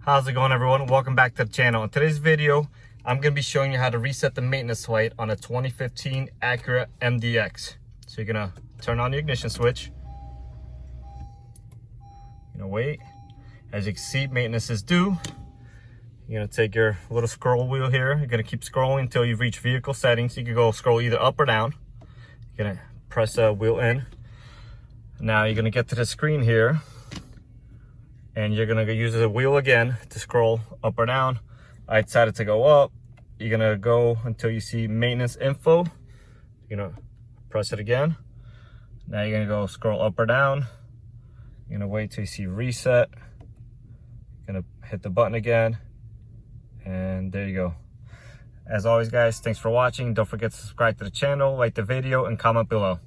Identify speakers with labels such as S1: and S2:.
S1: How's it going, everyone? Welcome back to the channel. In today's video, I'm going to be showing you how to reset the maintenance light on a 2015 Acura MDX. So you're going to turn on the ignition switch. You're going to wait. As you can see, maintenance is due. You're going to take your little scroll wheel here. You're going to keep scrolling until you reach vehicle settings. You can go scroll either up or down. You're going to press the wheel in. Now you're going to get to the screen here. And you're gonna use the wheel again to scroll up or down. I decided to go up. You're gonna go until you see maintenance info. You're gonna press it again. Now you're gonna go scroll up or down. You're gonna wait till you see reset. You're gonna hit the button again. And there you go. As always, guys, thanks for watching. Don't forget to subscribe to the channel, like the video, and comment below.